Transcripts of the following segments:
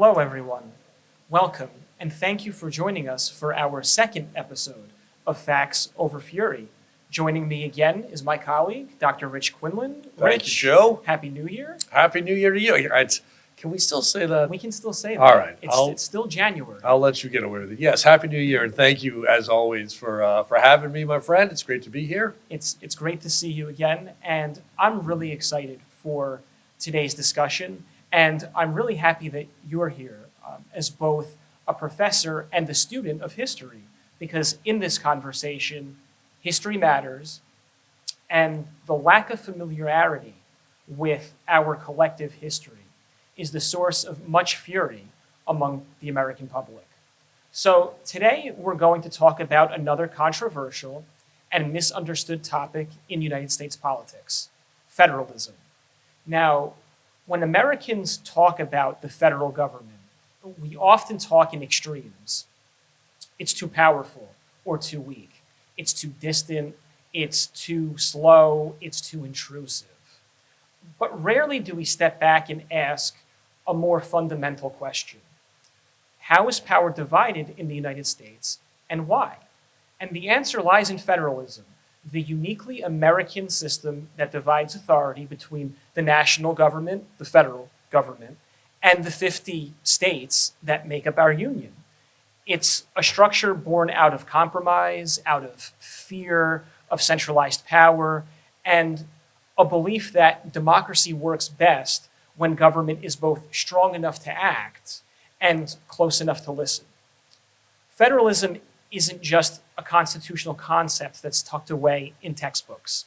Hello, everyone. Welcome, and thank you for joining us for our second episode of Facts Over Fury. Joining me again is my colleague, Dr. Rich Quinlan. Thank you, Joe. Happy New Year. Happy New Year to you. Can we still say that? We can still say that. All right. It's still January. I'll let you get away with it. Yes, Happy New Year, and thank you, as always, for having me, my friend. It's great to be here. It's great to see you again, and I'm really excited for today's discussion, and I'm really happy that you're here as both a professor and a student of history, because in this conversation, history matters, and the lack of familiarity with our collective history is the source of much fury among the American public. So today we're going to talk about another controversial and misunderstood topic in United States politics, federalism. Now, when Americans talk about the federal government, we often talk in extremes. It's too powerful or too weak. It's too distant. It's too slow. It's too intrusive. But rarely do we step back and ask a more fundamental question. How is power divided in the United States, and why? And the answer lies in federalism, the uniquely American system that divides authority between the national government, the federal government, and the 50 states that make up our union. It's a structure born out of compromise, out of fear of centralized power, and a belief that democracy works best when government is both strong enough to act and close enough to listen. Federalism isn't just a constitutional concept that's tucked away in textbooks.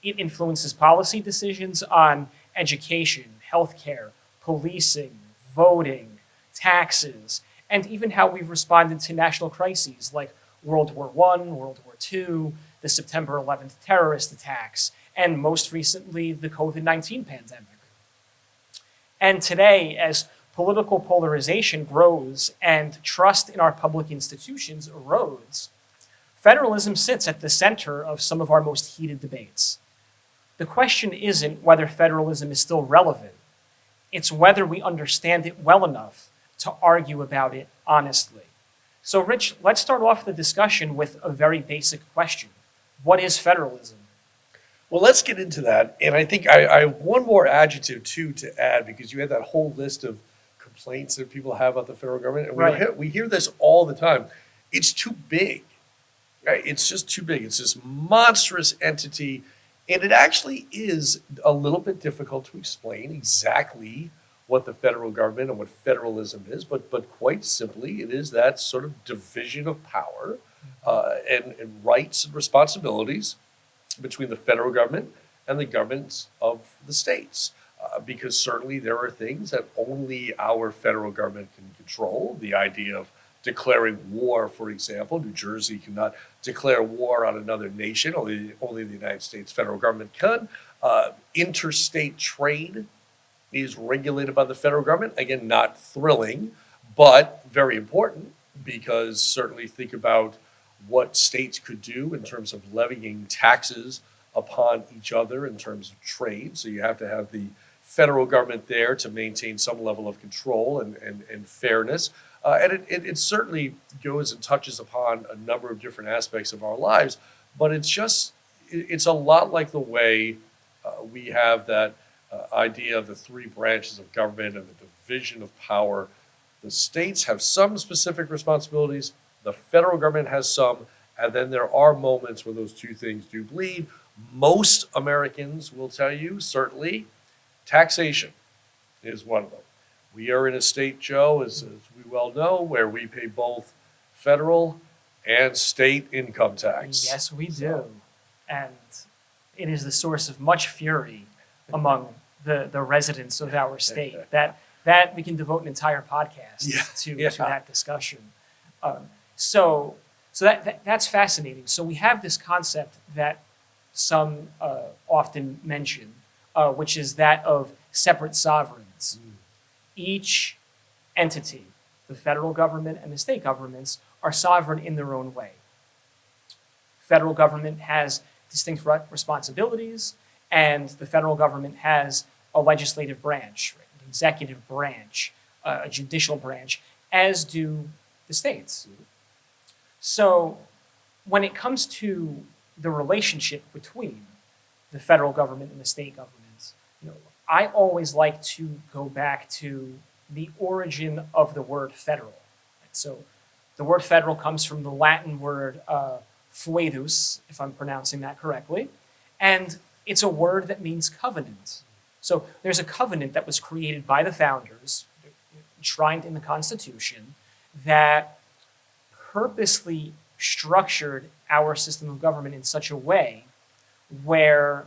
It influences policy decisions on education, healthcare, policing, voting, taxes, and even how we've responded to national crises like World War I, World War II, the September 11th terrorist attacks, and most recently, the COVID-19 pandemic. And today, as political polarization grows and trust in our public institutions erodes, federalism sits at the center of some of our most heated debates. The question isn't whether federalism is still relevant. It's whether we understand it well enough to argue about it honestly. So, Rich, let's start off the discussion with a very basic question. What is federalism? Well, let's get into that. And I think I have one more adjective, too, to add, because you had that whole list of complaints that people have about the federal government. And Right. we hear this all the time. It's too big. Right? It's just too big. It's this monstrous entity. And it actually is a little bit difficult to explain exactly what the federal government and what federalism is. But quite simply, it is that sort of division of power and rights and responsibilities between the federal government and the governments of the states. Because certainly there are things that only our federal government can control. The idea of declaring war, for example. New Jersey cannot declare war on another nation. Only the United States federal government can. Interstate trade is regulated by the federal government. Again, not thrilling, but very important, because certainly think about what states could do in terms of levying taxes upon each other in terms of trade. So you have to have the federal government there to maintain some level of control and fairness. And it certainly goes and touches upon a number of different aspects of our lives, but it's a lot like the way we have that idea of the three branches of government and the division of power. The states have some specific responsibilities, the federal government has some, and then there are moments where those two things do bleed. Most Americans will tell you, certainly, taxation is one of them. We are in a state, Joe, as we well know, where we pay both federal and state income tax. Yes, we do. And it is the source of much fury among the residents of our state. That we can devote an entire podcast to that discussion. So that's fascinating. So we have this concept that some often mention, which is that of separate sovereigns. Each entity, the federal government and the state governments, are sovereign in their own way. Federal government has distinct responsibilities, and the federal government has a legislative branch, right, an executive branch, a judicial branch, as do the states. So when it comes to the relationship between the federal government and the state governments, I always like to go back to the origin of the word federal. So the word federal comes from the Latin word foedus, if I'm pronouncing that correctly, and it's a word that means covenant. So there's a covenant that was created by the founders, enshrined in the Constitution, that purposely structured our system of government in such a way where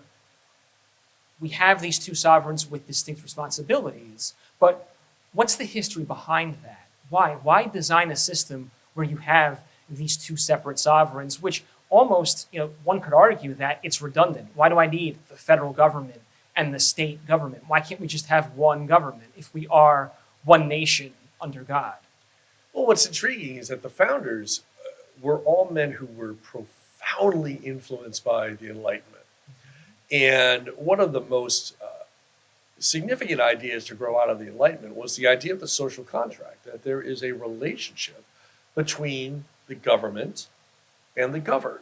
we have these two sovereigns with distinct responsibilities. But what's the history behind that? Why? Why design a system where you have these two separate sovereigns, which almost, one could argue that it's redundant. Why do I need the federal government and the state government? Why can't we just have one government if we are one nation under God? Well, what's intriguing is that the founders were all men who were profoundly influenced by the Enlightenment. And one of the most significant ideas to grow out of the Enlightenment was the idea of the social contract, that there is a relationship between the government and the governed,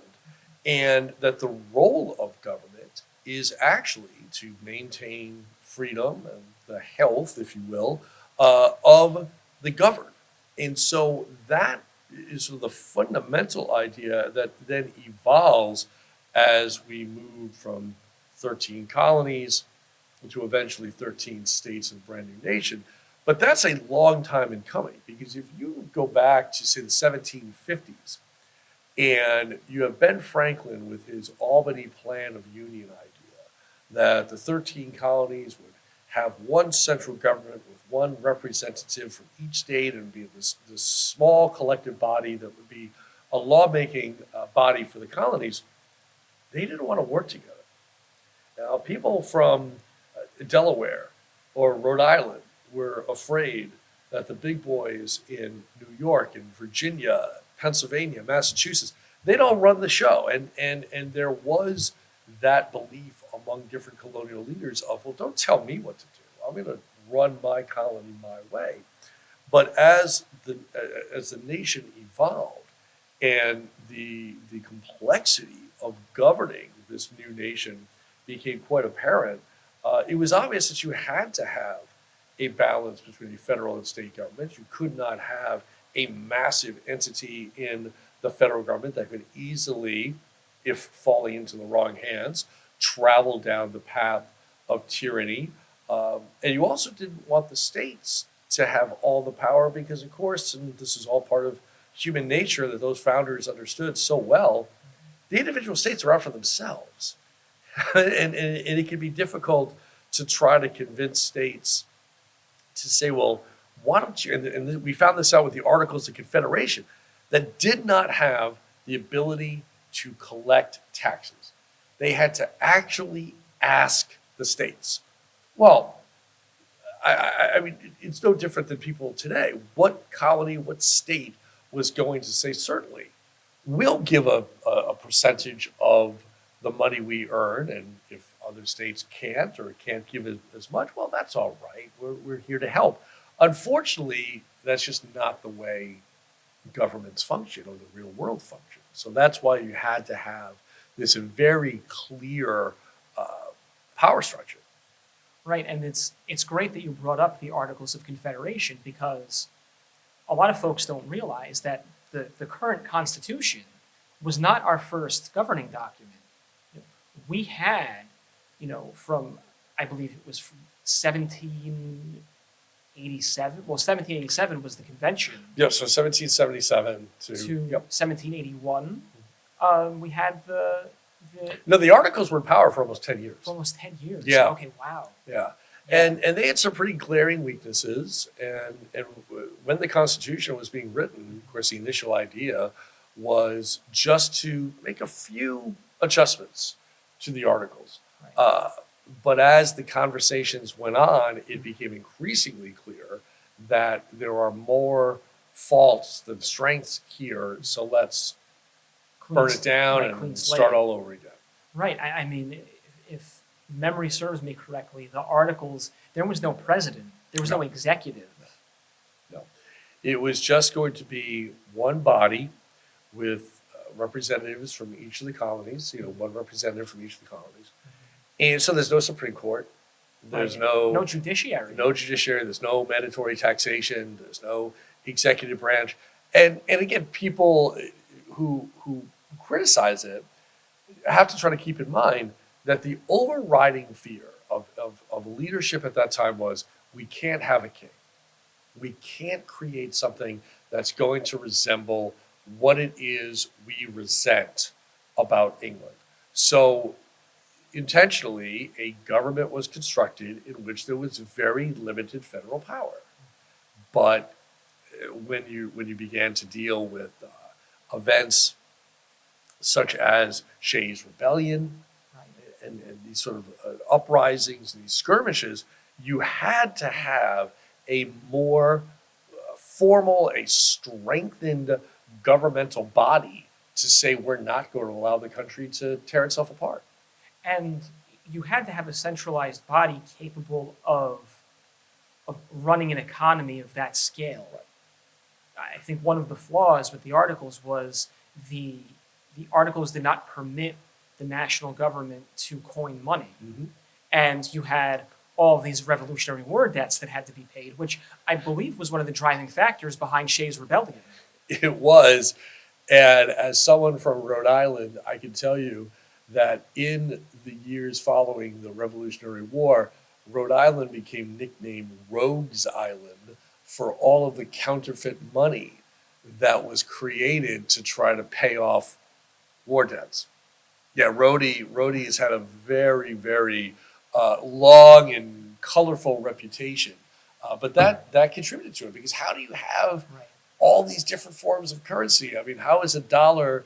and that the role of government is actually to maintain freedom and the health, if you will, of the governed. And so that is sort of the fundamental idea that then evolves as we move from 13 colonies to eventually 13 states and a brand new nation. But that's a long time in coming, because if you go back to, say, the 1750s, and you have Ben Franklin with his Albany Plan of Union idea, that the 13 colonies would have one central government with one representative from each state, and be this small collective body that would be a lawmaking body for the colonies. They didn't want to work together. Now, people from Delaware or Rhode Island were afraid that the big boys in New York and Virginia, Pennsylvania, Massachusetts, they'd all run the show. And there was that belief among different colonial leaders of, well, don't tell me what to do. I'm going to run my colony my way. But as the nation evolved and the complexity of governing this new nation became quite apparent, it was obvious that you had to have a balance between the federal and state governments. You could not have a massive entity in the federal government that could easily, if falling into the wrong hands, travel down the path of tyranny. And you also didn't want the states to have all the power because, of course, and this is all part of human nature that those founders understood so well, the individual states are out for themselves. and it can be difficult to try to convince states to say, well, why don't you, and we found this out with the Articles of Confederation, that did not have the ability to collect taxes. They had to actually ask the states. Well, I mean, it's no different than people today. What colony, what state was going to say, certainly, we'll give a percentage of the money we earn, and if other states can't or can't give as much, well, that's all right. We're here to help. Unfortunately, that's just not the way governments function or the real world functions. So that's why you had to have this very clear power structure. Right, and it's great that you brought up the Articles of Confederation, because a lot of folks don't realize that the current Constitution was not our first governing document. We had, from, I believe it was from 1787. Well, 1787 was the convention. Yeah, so 1777 to 1781. We had the No, the Articles were in power for almost 10 years. For almost 10 years. Yeah. Okay, wow. Yeah. And they had some pretty glaring weaknesses. And when the Constitution was being written, of course, the initial idea was just to make a few adjustments to the Articles. Right. But as the conversations went on, it became increasingly clear that there are more faults than strengths here. So let's burn it down and start all over again. Right. I mean, if memory serves me correctly, the Articles, there was no president. There was no executive. No. It was just going to be one body with representatives from each of the colonies, one representative from each of the colonies. And so there's no Supreme Court. There's No judiciary. no judiciary. There's no mandatory taxation. There's no executive branch. And again, people who criticize it have to try to keep in mind that the overriding fear of leadership at that time was we can't have a king. We can't create something that's going to resemble what it is we resent about England. So intentionally, a government was constructed in which there was very limited federal power. But when you began to deal with events such as Shays' Rebellion and these sort of uprisings and these skirmishes, you had to have a more formal, a strengthened governmental body to say we're not going to allow the country to tear itself apart. And you had to have a centralized body capable of running an economy of that scale. I think one of the flaws with the Articles was the Articles did not permit the national government to coin money. Mm-hmm. And you had all of these Revolutionary War debts that had to be paid, which I believe was one of the driving factors behind Shays' Rebellion. It was. And as someone from Rhode Island, I can tell you that in the years following the Revolutionary War, Rhode Island became nicknamed Rogues Island for all of the counterfeit money that was created to try to pay off war debts. Yeah, Rhodey has had a very, very long and colorful reputation, but that contributed to it, because how do you have all these different forms of currency? I mean, how is a dollar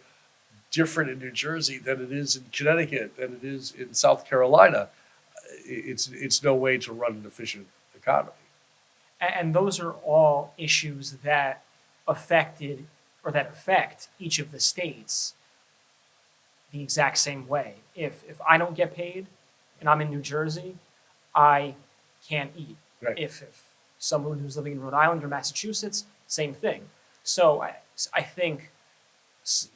different in New Jersey than it is in Connecticut, than it is in South Carolina? It's no way to run an efficient economy. And those are all issues that affect each of the states the exact same way. If I don't get paid and I'm in New Jersey, I can't eat. Right. If someone who's living in Rhode Island or Massachusetts, same thing. So I think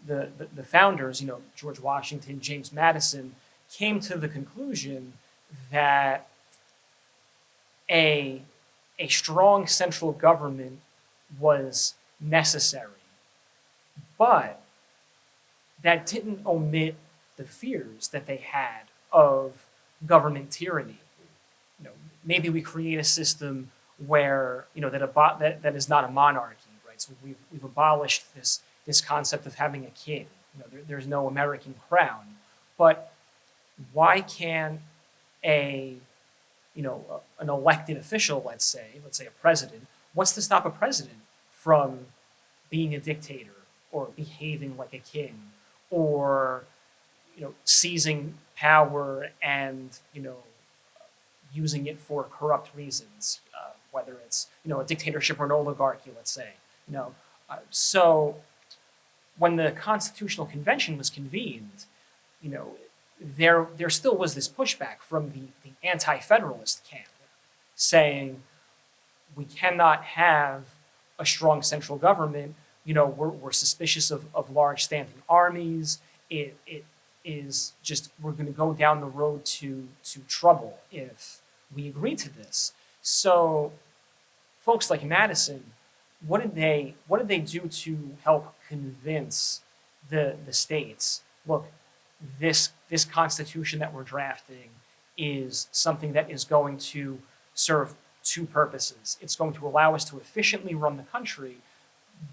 the founders, George Washington, James Madison, came to the conclusion that a strong central government was necessary, but that didn't omit the fears that they had of government tyranny. Maybe we create a system where that is not a monarchy, right? So we've abolished this concept of having a king. There's no American crown, but why can't an elected official, let's say a president, what's to stop a president from being a dictator or behaving like a king, or seizing power and using it for corrupt reasons, whether it's a dictatorship or an oligarchy, let's say. So when the Constitutional Convention was convened, there still was this pushback from the anti-federalist camp, saying we cannot have a strong central government. We're suspicious of large standing armies. It is just, we're going to go down the road to trouble if we agree to this. So folks like Madison, what did they do to help convince the states, look, this Constitution that we're drafting is something that is going to serve two purposes. It's going to allow us to efficiently run the country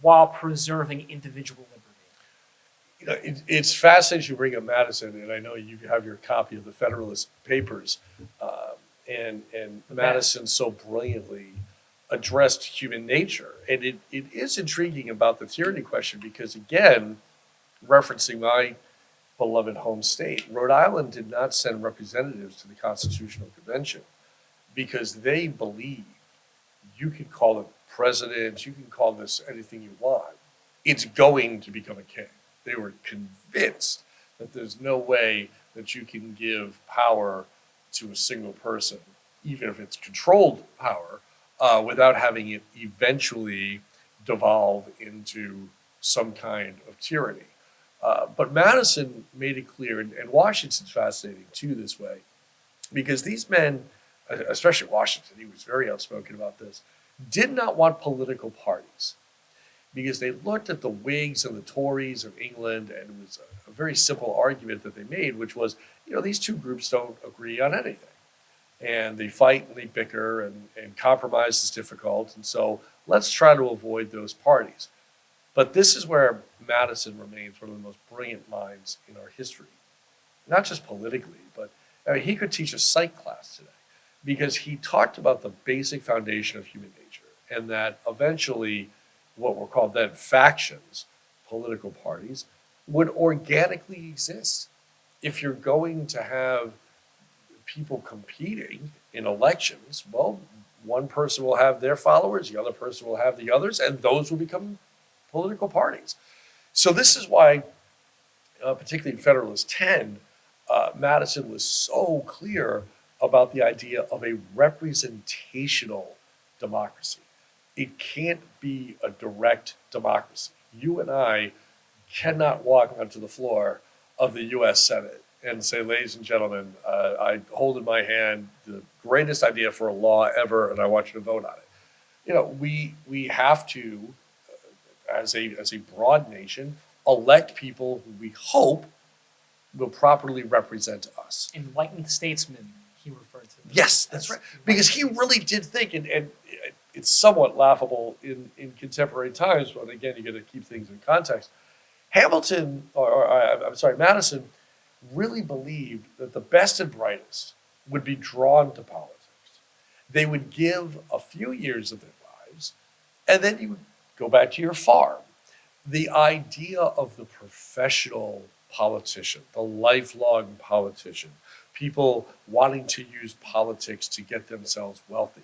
while preserving individual liberty. It's fascinating you bring up Madison, and I know you have your copy of the Federalist Papers, and Madison so brilliantly addressed human nature. And it is intriguing about the tyranny question, because, again, referencing my beloved home state, Rhode Island did not send representatives to the Constitutional Convention because they believe you can call it president, you can call this anything you want. It's going to become a king. They were convinced that there's no way that you can give power to a single person, even if it's controlled power, without having it eventually devolve into some kind of tyranny. But Madison made it clear, and Washington's fascinating too this way, because these men, especially Washington, he was very outspoken about this, did not want political parties because they looked at the Whigs and the Tories of England, and it was a very simple argument that they made, which was, these two groups don't agree on anything. And they fight and they bicker, and compromise is difficult. And so let's try to avoid those parties. But this is where Madison remains one of the most brilliant minds in our history. Not just politically, but he could teach a psych class today because he talked about the basic foundation of human nature, and that eventually what were called then factions, political parties, would organically exist. If you're going to have people competing in elections, well, one person will have their followers, the other person will have the others, and those will become political parties. So this is why, particularly in Federalist 10, Madison was so clear about the idea of a representational democracy. It can't be a direct democracy. You and I cannot walk onto the floor of the U.S. Senate and say, ladies and gentlemen, I hold in my hand the greatest idea for a law ever, and I want you to vote on it. We have to, as a broad nation, elect people who we hope will properly represent us. Enlightened statesmen, he referred to them. Yes, that's right. Because he really did think, and it's somewhat laughable in contemporary times, but again, you got to keep things in context. Madison really believed that the best and brightest would be drawn to politics. They would give a few years of their lives, and then you would go back to your farm. The idea of the professional politician, the lifelong politician, people wanting to use politics to get themselves wealthy,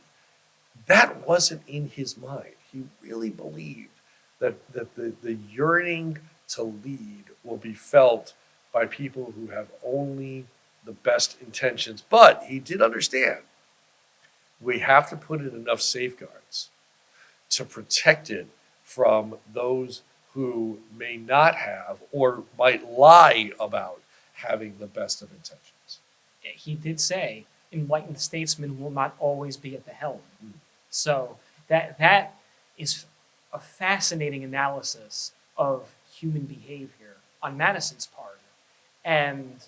that wasn't in his mind. He really believed that the yearning to lead will be felt by people who have only the best intentions. But he did understand we have to put in enough safeguards to protect it from those who may not have or might lie about having the best of intentions. He did say, enlightened statesmen will not always be at the helm. So that is a fascinating analysis of human behavior on Madison's part. And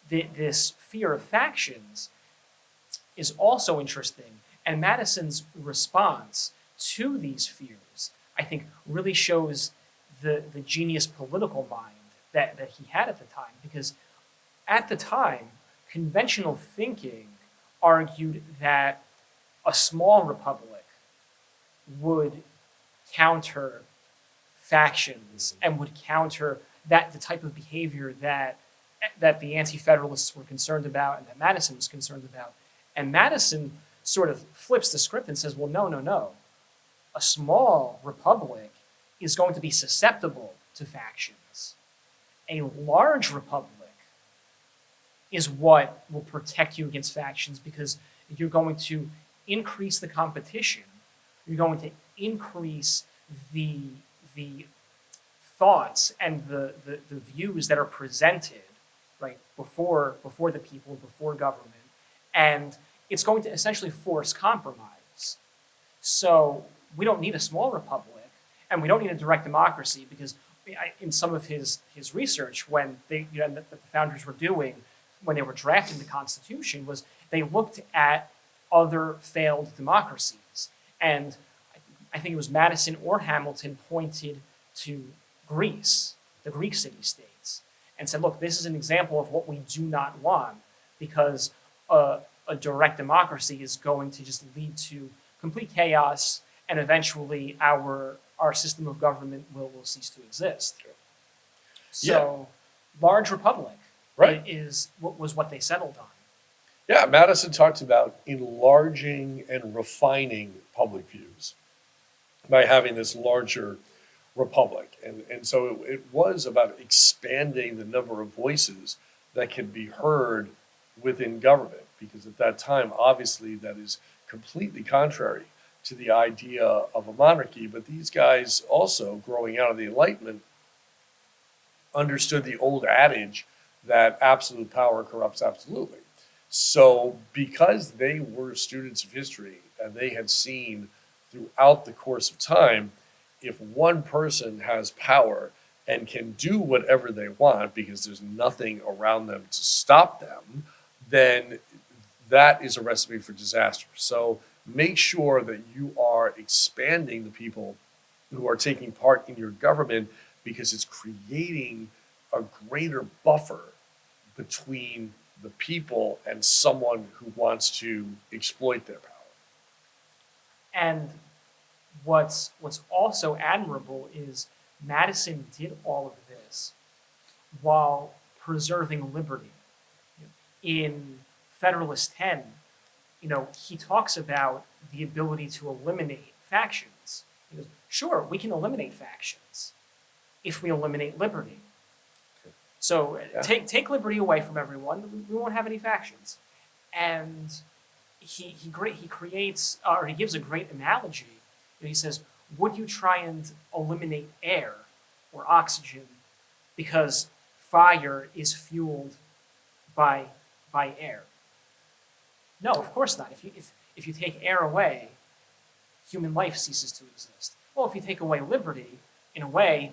this fear of factions is also interesting. And Madison's response to these fears, I think, really shows the genius political mind that he had at the time. Because at the time, conventional thinking argued that a small republic would counter factions and would counter the type of behavior that the anti-federalists were concerned about and that Madison was concerned about. And Madison sort of flips the script and says, well, no. A small republic is going to be susceptible to factions. A large republic is what will protect you against factions because you're going to increase the competition. You're going to increase the thoughts and the views that are presented right before the people, before government, and it's going to essentially force compromise. So we don't need a small republic, and we don't need a direct democracy because in some of his research, when that the founders were doing when they were drafting the Constitution, was they looked at other failed democracies, and I think it was Madison or Hamilton pointed to Greece, the Greek city-states, and said, look, this is an example of what we do not want because a direct democracy is going to just lead to complete chaos, and eventually our system of government will cease to exist. So, large republic was what they settled on. Yeah, Madison talked about enlarging and refining public views by having this larger republic. And so it was about expanding the number of voices that can be heard within government, because at that time, obviously, that is completely contrary to the idea of a monarchy, but these guys also, growing out of the Enlightenment, understood the old adage that absolute power corrupts absolutely. So, because they were students of history and they had seen throughout the course of time, if one person has power and can do whatever they want because there's nothing around them to stop them, then that is a recipe for disaster. So, make sure that you are expanding the people who are taking part in your government because it's creating a greater buffer between the people and someone who wants to exploit their power. And what's also admirable is Madison did all of this while preserving liberty. In Federalist 10, he talks about the ability to eliminate factions. He goes, sure, we can eliminate factions if we eliminate liberty. So take liberty away from everyone, we won't have any factions. And he creates, or he gives a great analogy. He says, would you try and eliminate air or oxygen because fire is fueled by air? No, of course not. If you take air away, human life ceases to exist. Well, if you take away liberty, in a way,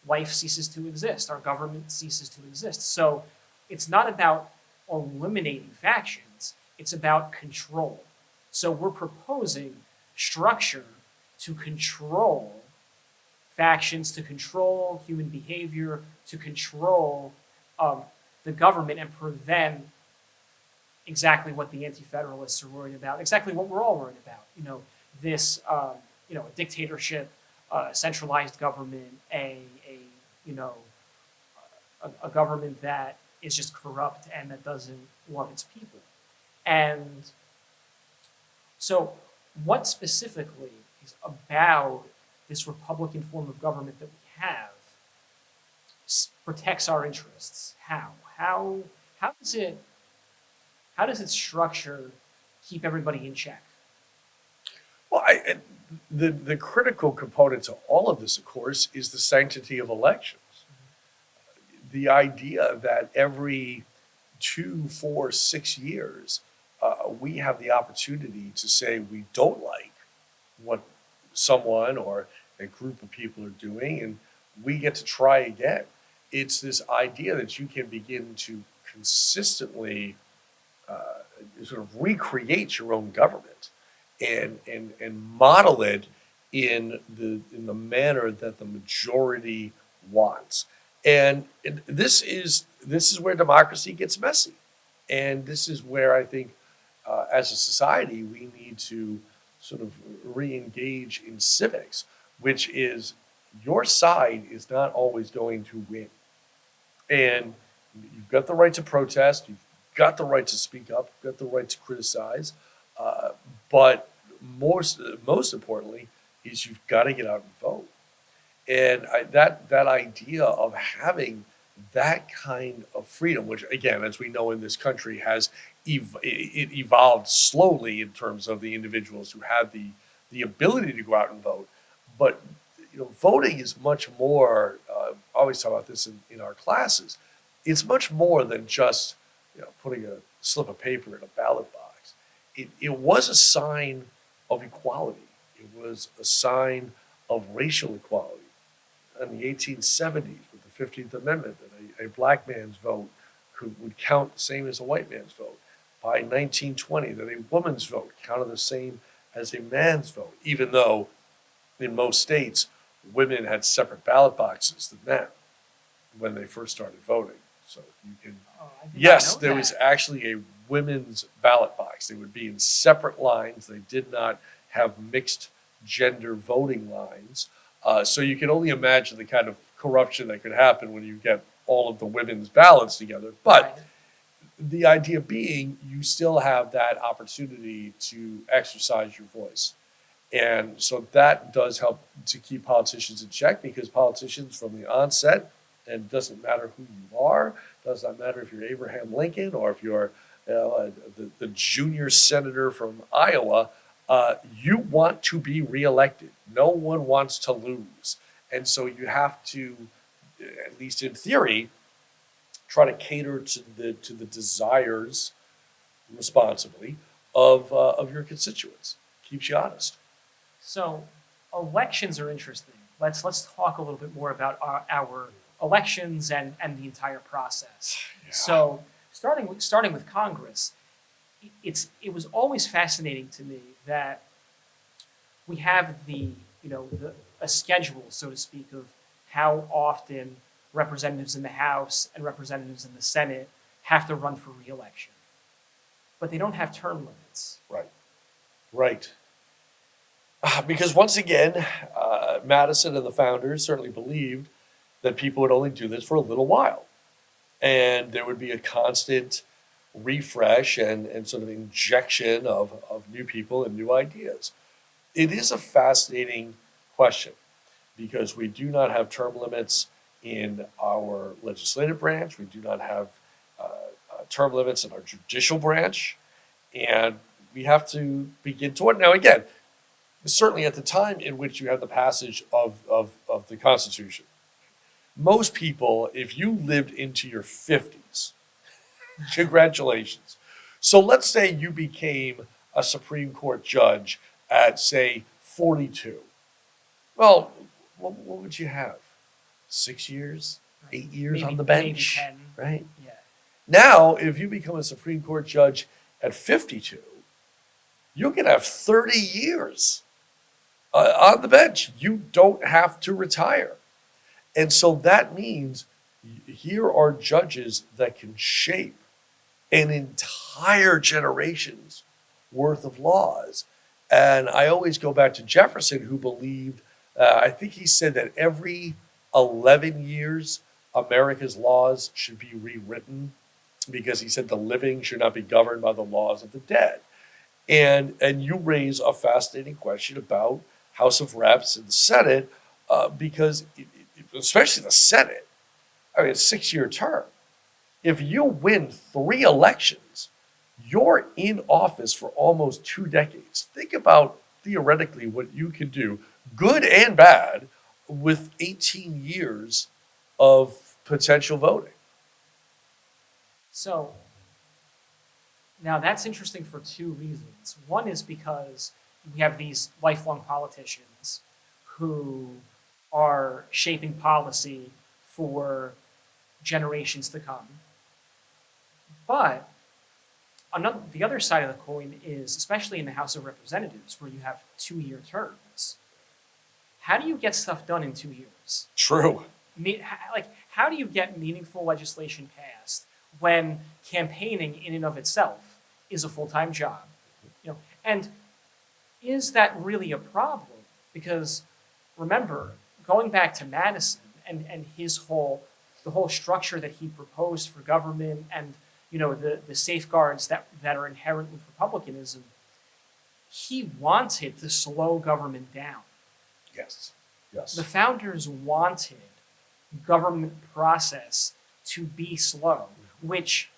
life ceases to exist. Our government ceases to exist. So it's not about eliminating factions. It's about control. So we're proposing structure to control factions, to control human behavior, to control the government and prevent exactly what the anti-federalists are worried about, exactly what we're all worried about. This dictatorship, centralized government, a government that is just corrupt and that doesn't love its people. And so what specifically is about this Republican form of government that we have protects our interests? How does its structure keep everybody in check? Well, the critical component to all of this, of course, is the sanctity of elections. The idea that every 2, 4, 6 years, we have the opportunity to say we don't like what someone or a group of people are doing, and we get to try again. It's this idea that you can begin to consistently sort of recreate your own government and model it in the manner that the majority wants. And this is where democracy gets messy. And this is where I think as a society we need to sort of re-engage in civics, which is your side is not always going to win. And you've got the right to protest, you've got the right to speak up, you've got the right to criticize, but most importantly is you've got to get out and vote. And that idea of having that kind of freedom, which again, as we know in this country, has it evolved slowly in terms of the individuals who had the ability to go out and vote. But voting is much more. I always talk about this in our classes. It's much more than just putting a slip of paper in a ballot box. It was a sign of equality. It was a sign of racial equality. In the 1870s, with the 15th Amendment, that a black man's vote would count the same as a white man's vote. By 1920, that a woman's vote counted the same as a man's vote, even though in most states, women had separate ballot boxes than men when they first started voting. So you can, yes, there was actually a women's ballot box. They would be in separate lines. They did not have mixed gender voting lines. So you can only imagine the kind of corruption that could happen when you get all of the women's ballots together. But the idea being, you still have that opportunity to exercise your voice. And so that does help to keep politicians in check, because politicians from the onset, and it doesn't matter who you are, does not matter if you're Abraham Lincoln or if you're the junior senator from Iowa, you want to be reelected. No one wants to lose. And so you have to, at least in theory, try to cater to the desires responsibly of your constituents. Keeps you honest. So elections are interesting. Let's talk a little bit more about our elections and the entire process. Yeah. So starting with Congress, it was always fascinating to me that we have a schedule, so to speak, of how often representatives in the House and representatives in the Senate have to run for re-election. But they don't have term limits. Right. Right. Because once again, Madison and the founders certainly believed that people would only do this for a little while. And there would be a constant refresh and sort of injection of new people and new ideas. It is a fascinating question because we do not have term limits in our legislative branch. We do not have term limits in our judicial branch. And we have to begin to work. Now, again, certainly at the time in which you have the passage of the Constitution, most people, if you lived into your 50s, congratulations. So let's say you became a Supreme Court judge at, say, 42. Well, what would you have? 6 years, 8 years Maybe, on the bench, maybe 10. right? Yeah. Now, if you become a Supreme Court judge at 52, you're going to have 30 years on the bench. You don't have to retire. And so that means here are judges that can shape an entire generation's worth of laws. And I always go back to Jefferson, who believed, I think he said that every 11 years, America's laws should be rewritten because he said the living should not be governed by the laws of the dead. And you raise a fascinating question about House of Reps and the Senate, because especially the Senate, I mean, it's a 6-year term. If you win 3 elections, you're in office for almost 2 decades. Think about theoretically what you can do, good and bad, with 18 years of potential voting. So now that's interesting for 2 reasons. One is because we have these lifelong politicians who are shaping policy for generations to come. But the other side of the coin is, especially in the House of Representatives, where you have 2-year terms, how do you get stuff done in 2 years? True. How do you get meaningful legislation passed when campaigning in and of itself is a full-time job? And is that really a problem? Because remember, going back to Madison and the whole structure that he proposed for government and the safeguards that are inherent with republicanism, he wanted to slow government down. Yes. Yes. The founders wanted government process to be slow, which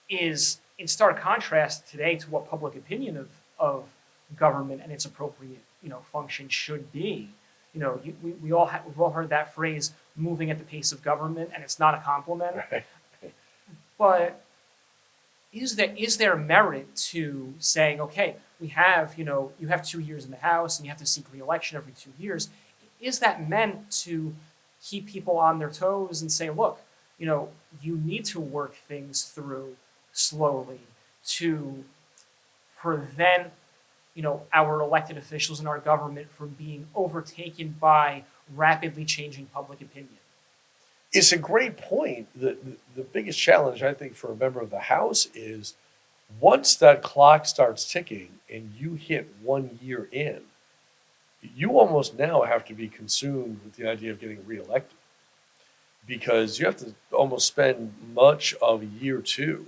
is in stark contrast today to what public opinion of government and its appropriate function should be. We've all heard that phrase, moving at the pace of government, and it's not a compliment. Right. But is there merit to saying, okay, you have 2 years in the House and you have to seek re-election every 2 years? Is that meant to keep people on their toes and say, look, you need to work things through slowly to prevent our elected officials and our government from being overtaken by rapidly changing public opinion? It's a great point. The biggest challenge, I think, for a member of the House is once that clock starts ticking and you hit 1 year in, you almost now have to be consumed with the idea of getting reelected because you have to almost spend much of year 2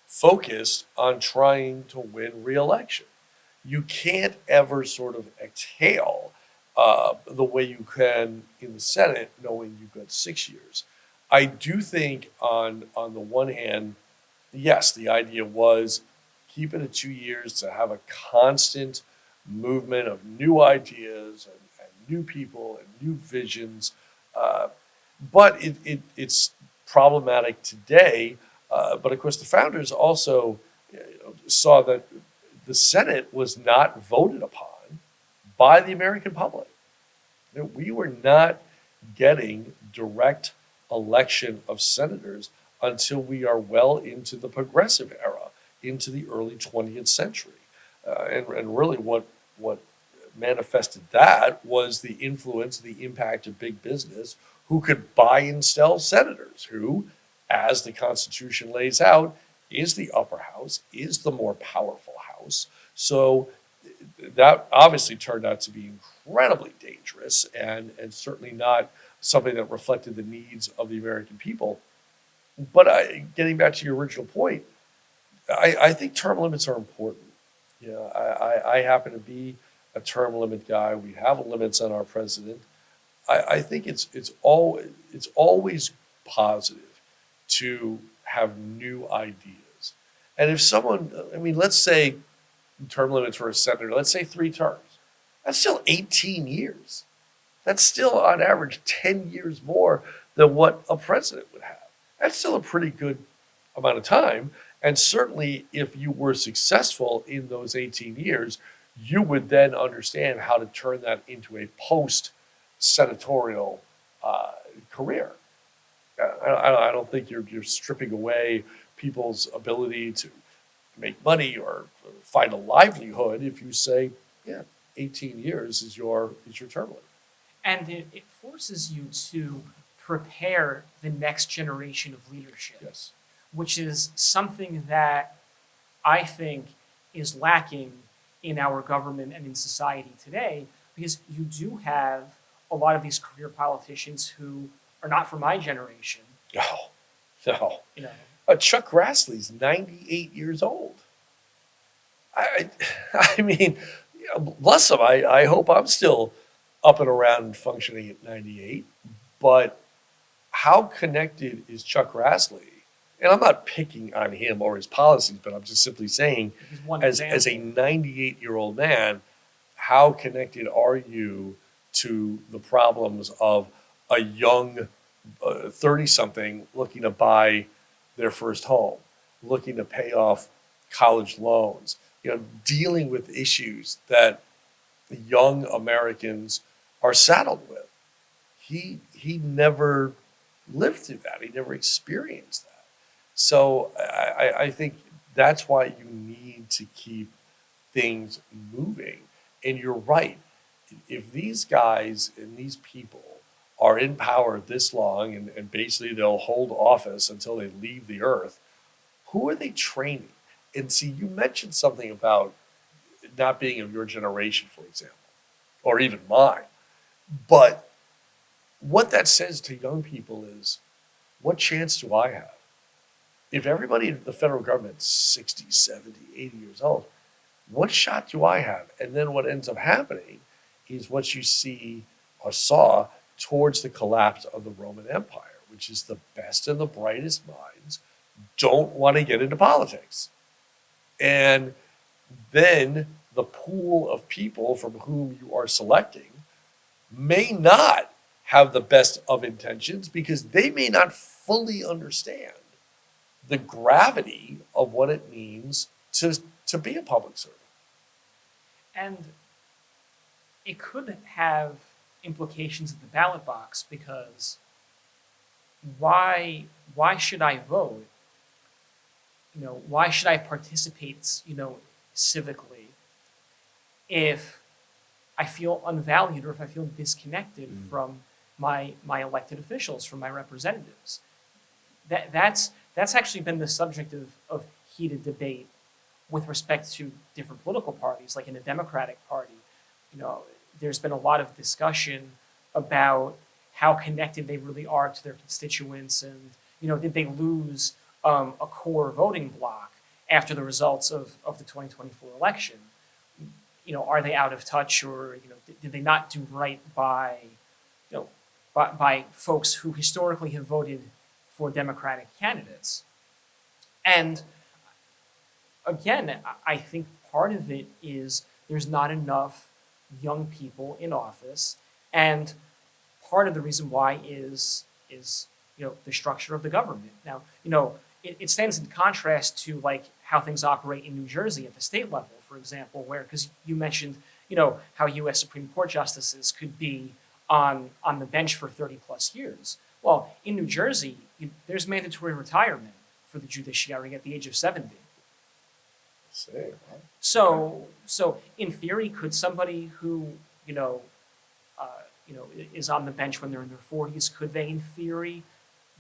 focused on trying to win reelection. You can't ever sort of exhale the way you can in the Senate, knowing you've got 6 years. I do think on the one hand, yes, the idea was keep it at 2 years to have a constant movement of new ideas and new people and new visions. Uh, but it's problematic today. But of course, the founders also saw that the Senate was not voted upon by the American public. We were not getting direct election of senators until we are well into the progressive era, into the early 20th century. And really what manifested that was the influence, the impact of big business, who could buy and sell senators, who, as the Constitution lays out, is the upper house, is the more powerful house. So that obviously turned out to be incredibly dangerous and certainly not something that reflected the needs of the American people. But getting back to your original point, I think term limits are important. I happen to be a term limit guy. We have limits on our president. I think it's always positive to have new ideas. And if someone, I mean, let's say term limits for a senator, let's say 3 terms. That's still 18 years. That's still on average 10 years more than what a president would have. That's still a pretty good amount of time. And certainly if you were successful in those 18 years, you would then understand how to turn that into a post-senatorial career. I don't think you're stripping away people's ability to make money or find a livelihood if you say, yeah, 18 years is your term limit. And it forces you to prepare the next generation of leadership, Yes. which is something that I think is lacking in our government and in society today, because you do have a lot of these career politicians who are not from my generation. No. You know, Chuck Grassley's 98 years old. I mean, bless him. I hope I'm still up and around and functioning at 98. But how connected is Chuck Grassley? And I'm not picking on him or his policies, but I'm just simply saying, he's one as example. a 98-year-old man, how connected are you to the problems of a young 30-something looking to buy their first home, looking to pay off college loans, dealing with issues that young Americans are saddled with? He never lived through that. He never experienced that. So I think that's why you need to keep things moving. And you're right. If these guys and these people are in power this long and basically they'll hold office until they leave the earth, who are they training? And see, you mentioned something about not being of your generation, for example, or even mine. But what that says to young people is, what chance do I have? If everybody in the federal government is 60, 70, 80 years old, what shot do I have? And then what ends up happening is what you see or saw towards the collapse of the Roman Empire, which is the best and the brightest minds don't want to get into politics. And then the pool of people from whom you are selecting may not have the best of intentions because they may not fully understand the gravity of what it means to be a public servant. And it could have implications at the ballot box, because why should I vote? Why should I participate, civically, if I feel unvalued or if I feel disconnected from my elected officials, from my representatives? That's actually been the subject of heated debate with respect to different political parties, like in the Democratic Party. There's been a lot of discussion about how connected they really are to their constituents, and did they lose a core voting bloc after the results of the 2024 election? Are they out of touch, or did they not do right by by folks who historically have voted for Democratic candidates? And again, I think part of it is there's not enough young people in office, and part of the reason why is the structure of the government. Now, it stands in contrast to like how things operate in New Jersey at the state level, for example, where because you mentioned how U.S. Supreme Court justices could be on the bench for 30 plus years. Well, in New Jersey, there's mandatory retirement for the judiciary at the age of 70. Say, huh? So in theory, could somebody who uh, is on the bench when they're in their 40s, could they, in theory,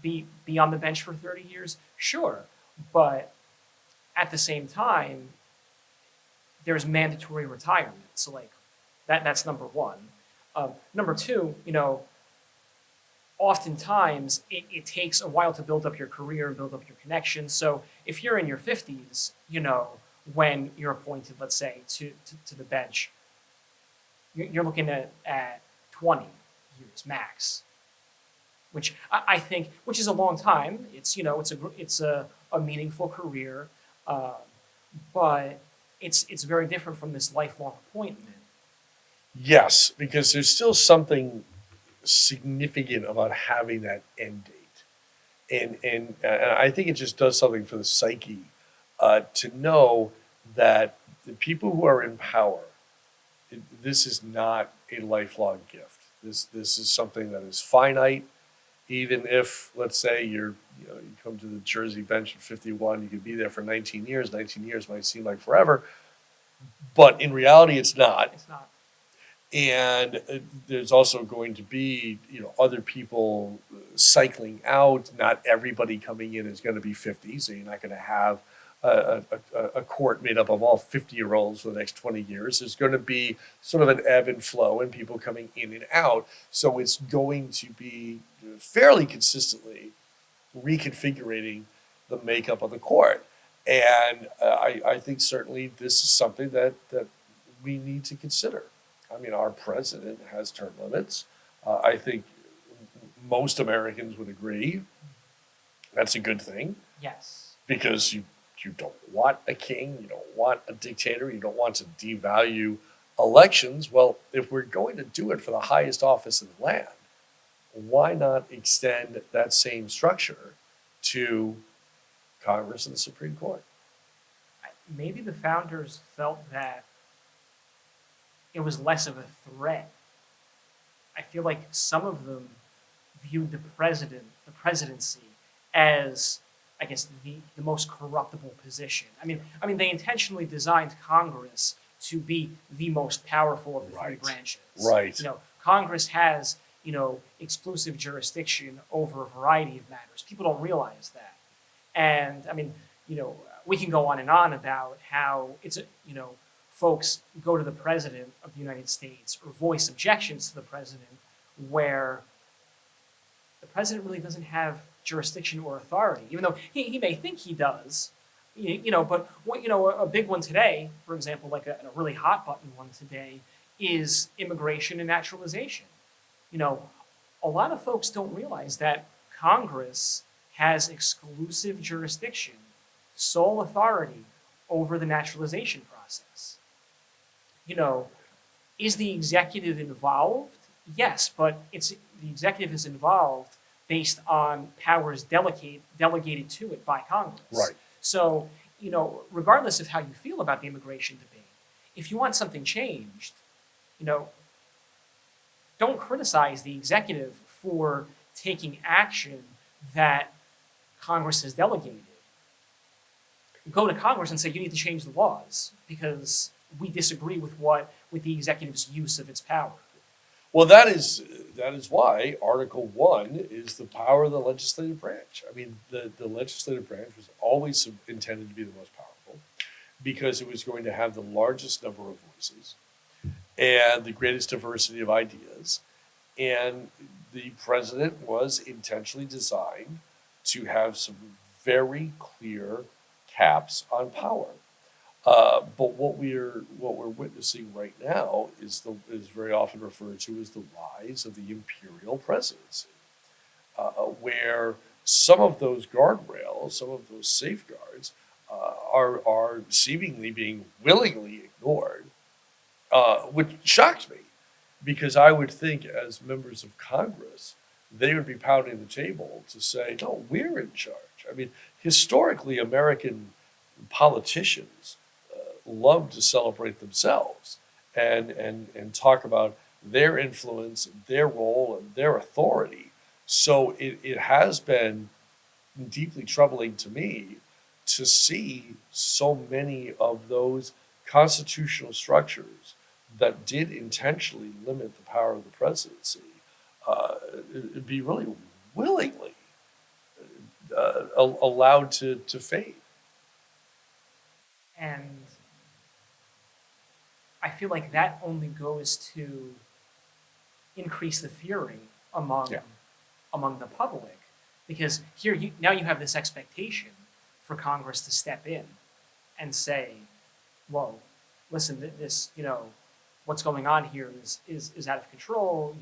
be on the bench for 30 years? Sure, but at the same time, there's mandatory retirement. So like that's number one. Number two, oftentimes it takes a while to build up your career and build up your connections. So if you're in your 50s, when you're appointed, let's say, to the bench, you're looking at 20 years max, which I think, which is a long time. It's a meaningful career, but it's very different from this lifelong appointment. Yes, because there's still something significant about having that end date, and I think it just does something for the psyche to know that the people who are in power, this is not a lifelong gift. This is something that is finite. Even if, let's say, you come to the Jersey bench at 51, you could be there for 19 years. 19 years might seem like forever, but in reality, it's not. It's not. And there's also going to be, other people cycling out. Not everybody coming in is going to be 50, so you're not going to have a court made up of all 50-year-olds for the next 20 years. There's going to be sort of an ebb and flow and people coming in and out. So it's going to be fairly consistently reconfiguring the makeup of the court. And I think certainly this is something that we need to consider. I mean, our president has term limits. I think most Americans would agree that's a good thing. Yes. Because you don't want a king, you don't want a dictator, you don't want to devalue elections. Well, if we're going to do it for the highest office in the land, why not extend that same structure to Congress and the Supreme Court? Maybe the founders felt that it was less of a threat. I feel like some of them viewed the presidency, as, I guess, the most corruptible position. I mean, they intentionally designed Congress to be the most powerful of the three branches. Right. Congress has, exclusive jurisdiction over a variety of matters. People don't realize that. And I mean, we can go on and on about how folks go to the president of the United States or voice objections to the president where the president really doesn't have jurisdiction or authority, even though he may think he does, but a big one today, for example, like a really hot button one today, is immigration and naturalization. A lot of folks don't realize that Congress has exclusive jurisdiction, sole authority over the naturalization process. Is the executive involved? Yes, but the executive is involved based on powers delegated to it by Congress. Right. So, regardless of how you feel about the immigration debate, if you want something changed, don't criticize the executive for taking action that Congress has delegated. Go to Congress and say you need to change the laws because we disagree with the executive's use of its power. Well, that is why Article 1 is the power of the legislative branch. I mean, the legislative branch was always intended to be the most powerful because it was going to have the largest number of voices and the greatest diversity of ideas. And the president was intentionally designed to have some very clear caps on power. But what we're witnessing right now is very often referred to as the rise of the imperial presidency, where some of those guardrails, some of those safeguards, are seemingly being willingly ignored which shocks me because I would think as members of Congress, they would be pounding the table to say, no, we're in charge. I mean, historically, American politicians love to celebrate themselves and talk about their influence, their role, and their authority. So it has been deeply troubling to me to see so many of those constitutional structures that did intentionally limit the power of the presidency be really willingly allowed to fade. And I feel like that only goes to increase the fury among Yeah. among the public, because here now you have this expectation for Congress to step in and say, "Whoa, listen, this what's going on here is out of control.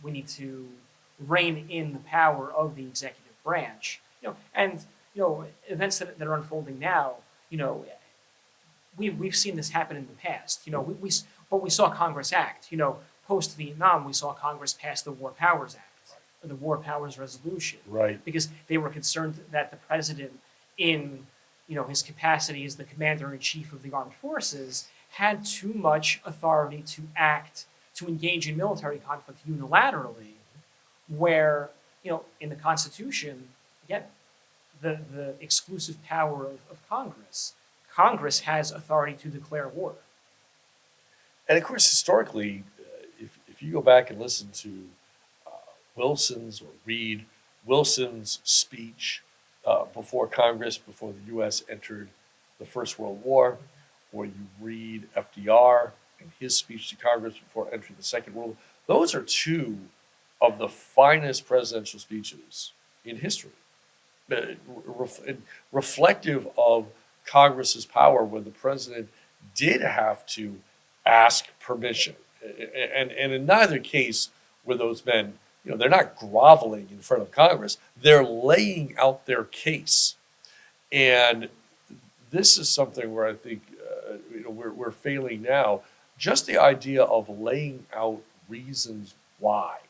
We need to rein in the power of the executive branch." And events that are unfolding now. We've seen this happen in the past. But we saw Congress act. Post Vietnam, we saw Congress pass the War Powers Act or the War Powers Resolution, Right. because they were concerned that the president, in his capacity as the commander in chief of the armed forces, had too much authority to engage in military conflict unilaterally, where in the Constitution, again, the exclusive power of Congress. Congress has authority to declare war. And of course, historically, if you go back and listen to Wilson's or read Wilson's speech before Congress, before the U.S. entered the First World War, or you read FDR and his speech to Congress before entering the Second World War, those are two of the finest presidential speeches in history, reflective of Congress's power when the president did have to ask permission. And in neither case were those men, they're not groveling in front of Congress. They're laying out their case. And this is something where I think we're failing now. Just the idea of laying out reasons why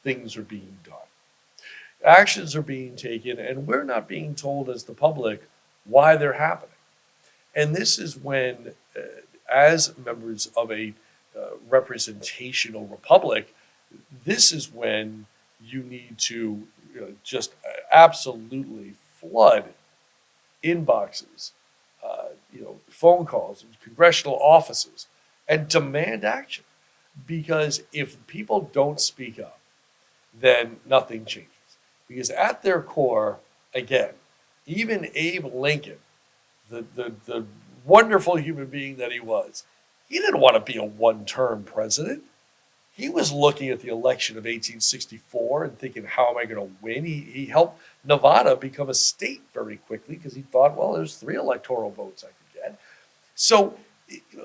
things are being done. Actions are being taken, and we're not being told as the public why they're happening. And this is when, as members of a representational republic, this is when you need to just absolutely flood inboxes, phone calls, congressional offices, and demand action. Because if people don't speak up, then nothing changes. Because at their core, again, even Abe Lincoln, the wonderful human being that he was, he didn't want to be a one-term president. He was looking at the election of 1864 and thinking, how am I going to win? He helped Nevada become a state very quickly because he thought, well, there's 3 electoral votes I could get. So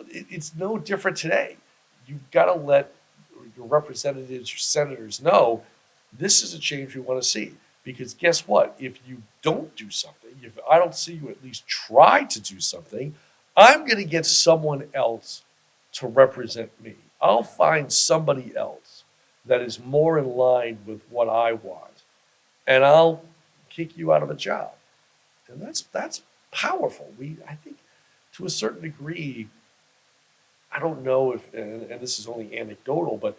it's no different today. You've got to let your representatives, your senators know this is a change we want to see. Because guess what? If you don't do something, if I don't see you at least try to do something, I'm going to get someone else to represent me. I'll find somebody else that is more in line with what I want, and I'll kick you out of a job. And that's powerful. I think to a certain degree, I don't know if, and this is only anecdotal, but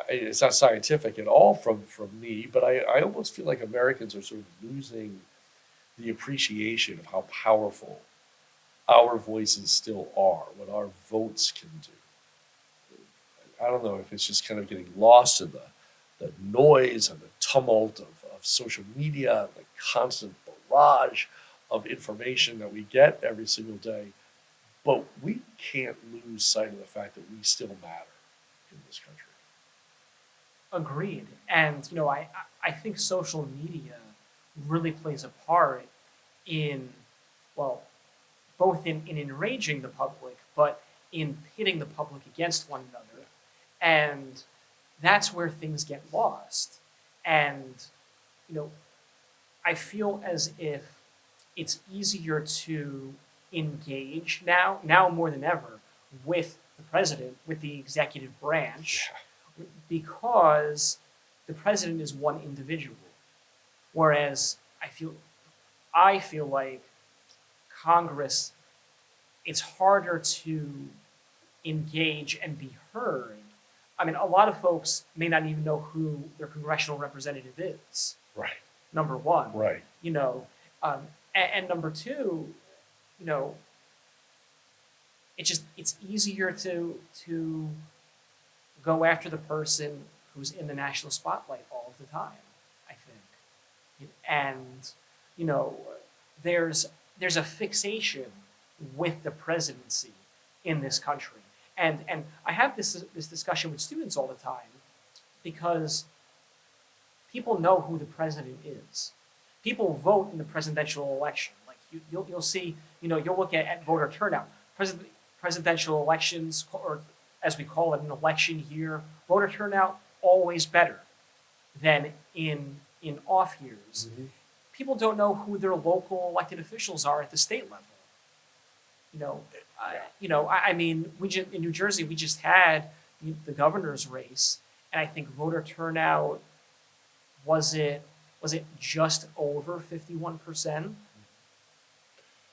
it's not scientific at all from me, but I almost feel like Americans are sort of losing the appreciation of how powerful our voices still are, what our votes can do. I don't know if it's just kind of getting lost in the noise and the tumult of social media, and the constant barrage of information that we get every single day. But we can't lose sight of the fact that we still matter in this country. Agreed. And I think social media really plays a part in, well, both in enraging the public, but in pitting the public against one another. And that's where things get lost. And I feel as if it's easier to engage now more than ever, with the president, with the executive branch, because the president is one individual. Whereas I feel like Congress, it's harder to engage and be heard. I mean, a lot of folks may not even know who their congressional representative is. Right. Number one, Right. you know, and number two, you know, it's easier to go after the person who's in the national spotlight all of the time, I think. And, you know, there's a fixation with the presidency in this country. And I have this discussion with students all the time because people know who the president is. People vote in the presidential election. Like you'll see, you know, you'll look at voter turnout. Presidential elections, or as we call it, an election year, voter turnout always better than in off years. Mm-hmm. People don't know who their local elected officials are at the state level. I mean, in New Jersey, we just had the governor's race, and I think voter turnout was it just over 51%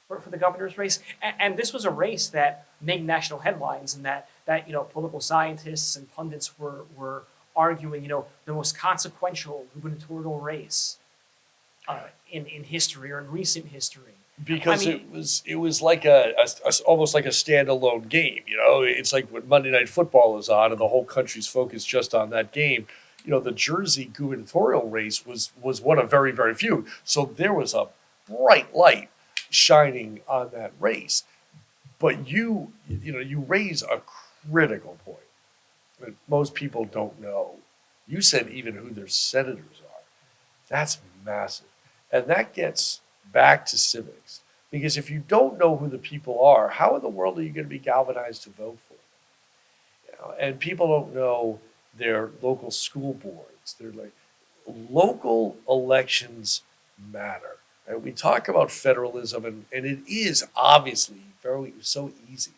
for the governor's race, and this was a race that made national headlines, and that political scientists and pundits were arguing, the most consequential gubernatorial race in history or in recent history. Because it was like a almost like a standalone game, It's like when Monday Night Football is on and the whole country's focused just on that game. The Jersey gubernatorial race was one of very, very few. So there was a bright light shining on that race. But you raise a critical point that most people don't know. You said even who their senators are. That's massive. And that gets back to civics. Because if you don't know who the people are, how in the world are you going to be galvanized to vote for them? And people don't know their local school boards. They're like, local elections matter. And we talk about federalism, and it is obviously so easy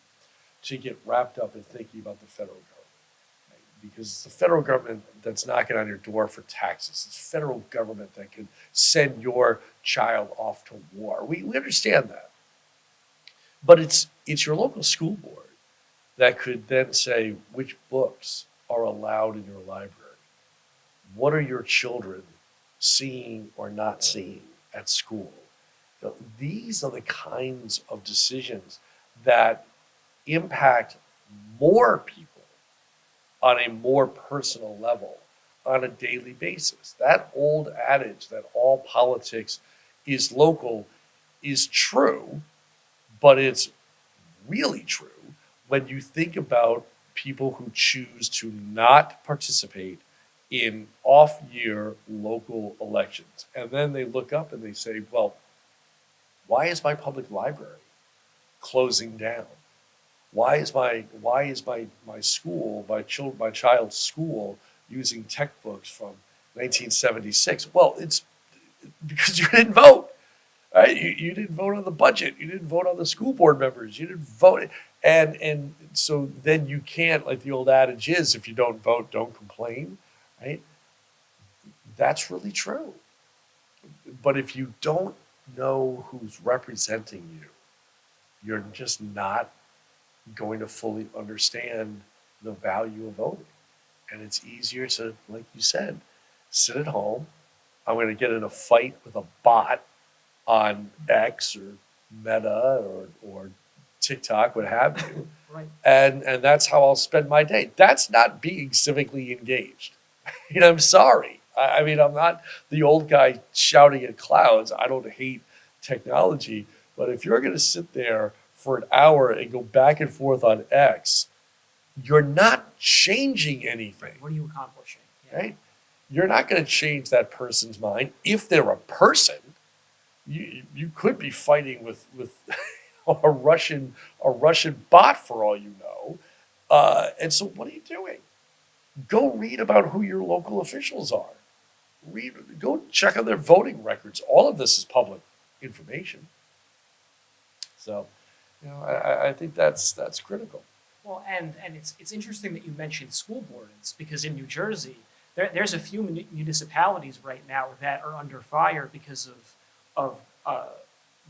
to get wrapped up in thinking about the federal government. Because it's the federal government that's knocking on your door for taxes. It's federal government that can send your child off to war. We understand that. But it's your local school board that could then say which books are allowed in your library. What are your children seeing or not seeing at school? These are the kinds of decisions that impact more people on a more personal level, on a daily basis. That old adage that all politics is local is true, but it's really true when you think about people who choose to not participate in off-year local elections. And then they look up and they say, well, why is my public library closing down? Why is my school, my child's school using textbooks from 1976? Well, it's because you didn't vote, right? You didn't vote on the budget. You didn't vote on the school board members. You didn't vote. And so then you can't, like the old adage is, if you don't vote, don't complain, right? That's really true. But if you don't know who's representing you, you're just not going to fully understand the value of voting. And it's easier to, like you said, sit at home. I'm going to get in a fight with a bot on X or Meta or TikTok, what have you. Right. And that's how I'll spend my day. That's not being civically engaged. I'm sorry. I mean, I'm not the old guy shouting at clouds. I don't hate technology. But if you're going to sit there for an hour and go back and forth on X, you're not changing anything. What are you accomplishing? Yeah. Right? You're not going to change that person's mind. If they're a person, you could be fighting with a Russian bot for all you know. And so what are you doing? Go read about who your local officials are. Go check on their voting records. All of this is public information. So, I think that's critical. Well, and it's interesting that you mentioned school boards because in New Jersey, there's a few municipalities right now that are under fire because of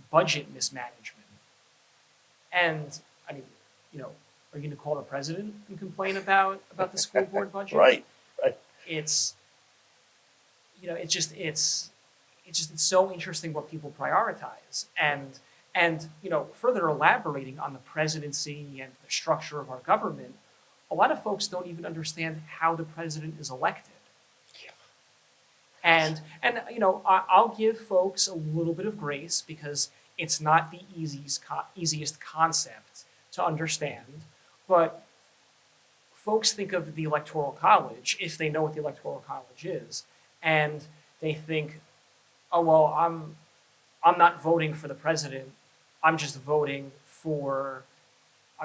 budget mismanagement. And I mean, you know, are you going to call the president and complain about the school board budget? Right, right. It's it's so interesting what people prioritize and further elaborating on the presidency and the structure of our government, a lot of folks don't even understand how the president is elected. Yeah. I'll give folks a little bit of grace because it's not the easiest concept to understand, but folks think of the Electoral College, if they know what the Electoral College is, and they think, oh, well, I'm not voting for the president. I'm just I'm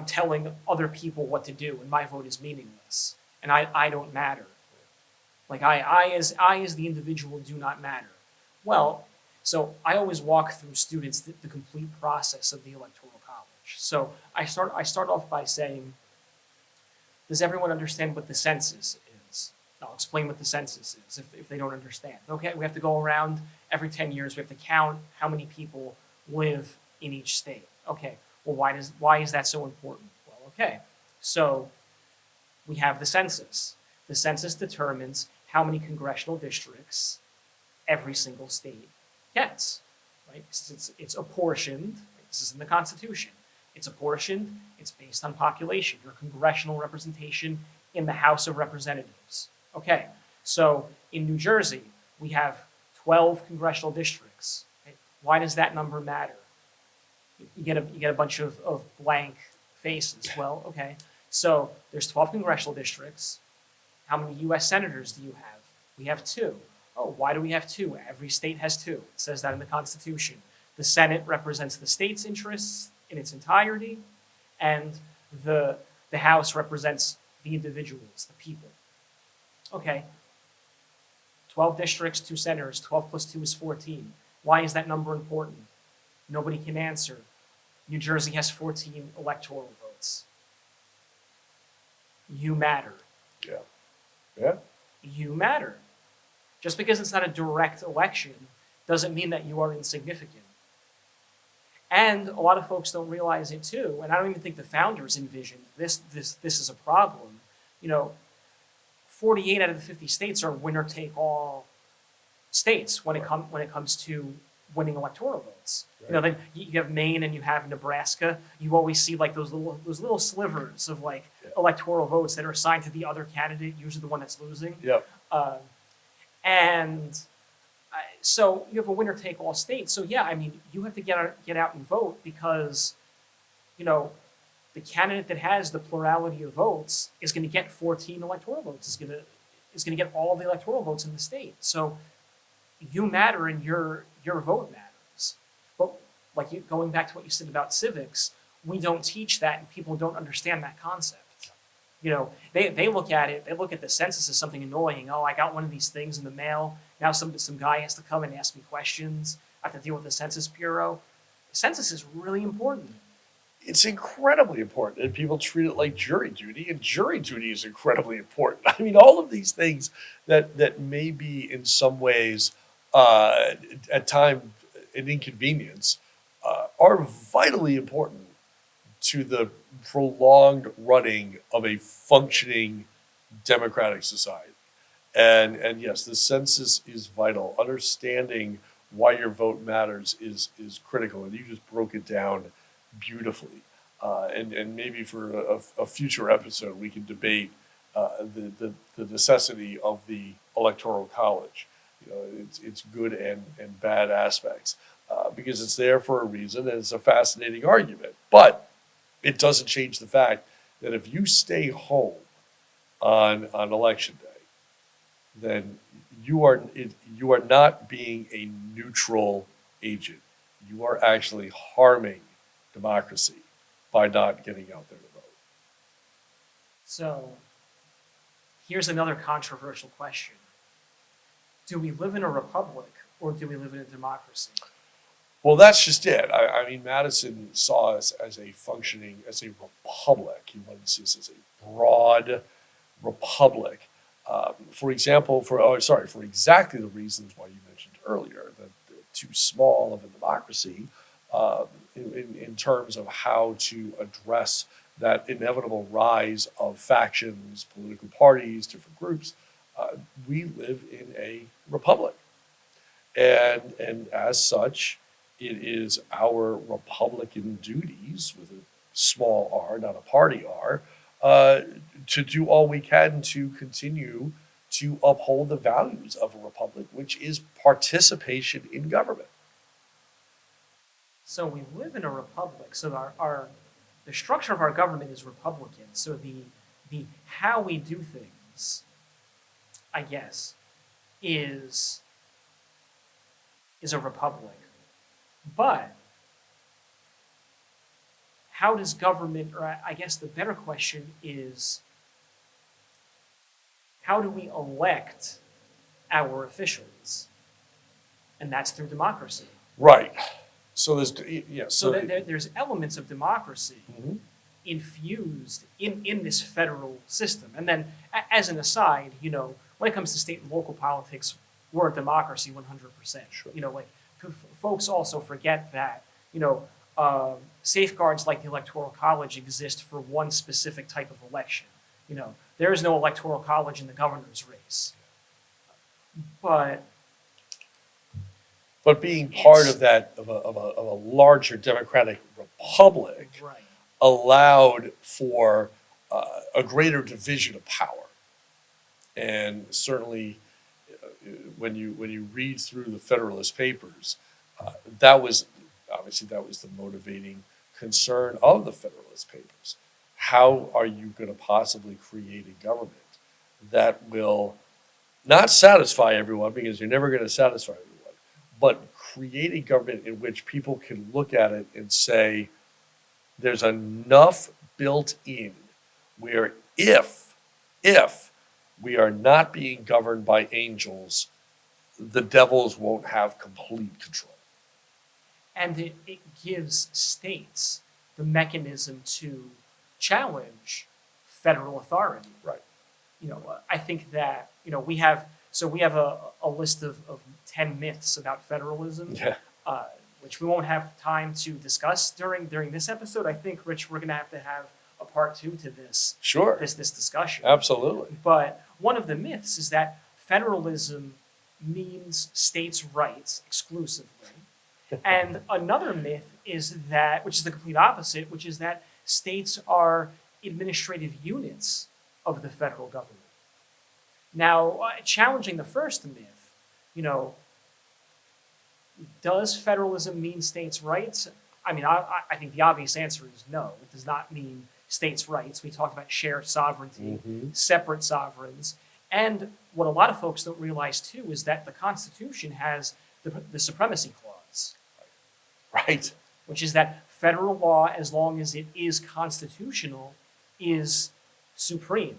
telling other people what to do, and my vote is meaningless, and I don't matter. Like I as the individual do not matter. Well, so I always walk through students the complete process of the Electoral College. So I start off by saying, does everyone understand what the census is? I'll explain what the census is if they don't understand. Okay, we have to go around every 10 years. We have to count how many people live in each state. Okay, well, why is that so important? Well, okay, so we have the census. The census determines how many congressional districts every single state gets, right? It's apportioned. This is in the Constitution. It's apportioned. It's based on population, your congressional representation in the House of Representatives. Okay, so in New Jersey, we have 12 congressional districts. Okay? Why does that number matter? You get a bunch of blank faces. Well, okay, so there's 12 congressional districts. How many U.S. senators do you have? We have 2. Oh, why do we have 2? Every state has 2. It says that in the Constitution. The Senate represents the state's interests in its entirety, and the House represents the individuals, the people. Okay, 12 districts, 2 senators, 12 plus 2 is 14. Why is that number important? Nobody can answer. New Jersey has 14 electoral votes. You matter. Yeah. Yeah. You matter. Just because it's not a direct election doesn't mean that you are insignificant. And a lot of folks don't realize it too, and I don't even think the founders envisioned this is a problem. 48 out of the 50 states are winner-take-all states when it comes to winning electoral votes. Right. Then you have Maine and you have Nebraska. You always see like those little slivers of electoral votes that are assigned to the other candidate, usually the one that's losing. Yep. So you have a winner-take-all state. So yeah, I mean, you have to get out and vote because, the candidate that has the plurality of votes is going to get 14 electoral votes. Is going to get all of the electoral votes in the state. So you matter, and your vote matters. But going back to what you said about civics, we don't teach that, and people don't understand that concept. They look at it. They look at the census as something annoying. Oh, I got one of these things in the mail. Now some guy has to come and ask me questions. I have to deal with the Census Bureau. The census is really important. It's incredibly important, and people treat it like jury duty, and jury duty is incredibly important. I mean, all of these things that may be in some ways at times an inconvenience are vitally important to the prolonged running of a functioning democratic society. And yes, the census is vital. Understanding why your vote matters is critical, and you just broke it down beautifully. And maybe for a future episode, we can debate the necessity of the Electoral College. It's good and bad aspects because it's there for a reason, and it's a fascinating argument. But it doesn't change the fact that if you stay home on election day, then you are not being a neutral agent. You are actually harming democracy by not getting out there to vote. So here's another controversial question. Do we live in a republic or do we live in a democracy? Well, that's just it. I mean, Madison saw us as a functioning, as a republic. He wanted to see us as a broad republic. For example, for exactly the reasons why you mentioned earlier, that they're too small of a democracy in terms of how to address that inevitable rise of factions, political parties, different groups. We live in a republic. And as such, it is our Republican duties, with a small r, not a party r, to do all we can to continue to uphold the values of a republic, which is participation in government. So we live in a republic. So the structure of our government is Republican. So the how we do things, I guess, is a republic. But how does government, or I guess the better question is, how do we elect our officials? And that's through democracy. Right. So there's So there's elements of democracy Mhm. infused in this federal system. And then, as an aside, when it comes to state and local politics, we're a democracy 100%. Sure. Folks also forget that, safeguards like the Electoral College exist for one specific type of election. There is no Electoral College in the governor's race. But being part of that of a larger democratic republic right. allowed for a greater division of power, and certainly when you read through the Federalist Papers, that was the motivating concern of the Federalist Papers. How are you going to possibly create a government that will not satisfy everyone, because you're never going to satisfy everyone, but create a government in which people can look at it and say, there's enough built in where if we are not being governed by angels, the devils won't have complete control. And it gives states the mechanism to challenge federal authority. Right. I think that, we have a list of 10 myths about federalism, Yeah. which we won't have time to discuss during this episode. I think, Rich, we're going to have a part 2 to this Sure. this discussion. Absolutely. But one of the myths is that federalism means states' rights exclusively. And another myth is that, which is the complete opposite, which is that states are administrative units of the federal government. Now, challenging the first myth, does federalism mean states' rights? I mean, I think the obvious answer is no. It does not mean states' rights. We talk about shared sovereignty, separate sovereigns. And what a lot of folks don't realize, too, is that the Constitution has the supremacy clause. Right. Which is that federal law, as long as it is constitutional, is supreme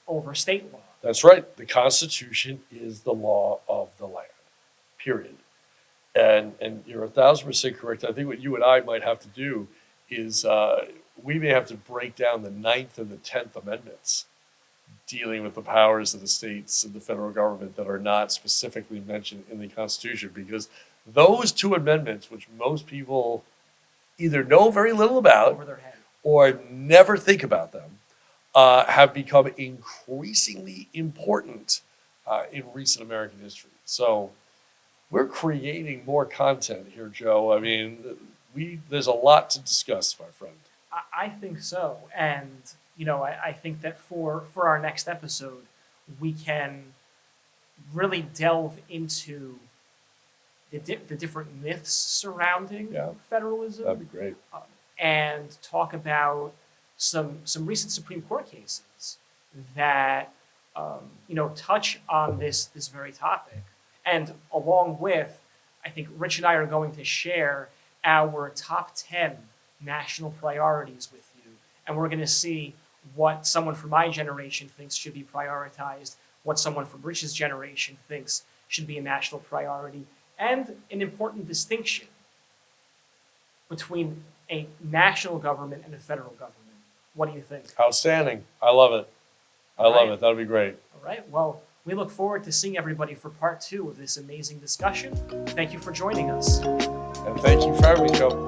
over state law. That's right. The Constitution is the law of the land, period. And you're 1,000% correct. I think what you and I might have to do is we may have to break down the 9th and the 10th Amendments dealing with the powers of the states and the federal government that are not specifically mentioned in the Constitution, because those 2 amendments, which most people either know very little about Over their head. or never think about them, have become increasingly important in recent American history. So we're creating more content here, Joe. I mean, there's a lot to discuss, my friend. I think so. And, I think that for our next episode, we can really delve into the different myths surrounding federalism. That'd be great. And talk about some recent Supreme Court cases that touch on this very topic. And along with, I think Rich and I are going to share our top 10 national priorities with you. And we're going to see what someone from my generation thinks should be prioritized, what someone from Rich's generation thinks should be a national priority, and an important distinction between a national government and a federal government. What do you think? Outstanding. I love it. I love Right. it. That'll be great. All right. Well, we look forward to seeing everybody for part 2 of this amazing discussion. Thank you for joining us. And thank you for having me, Joe.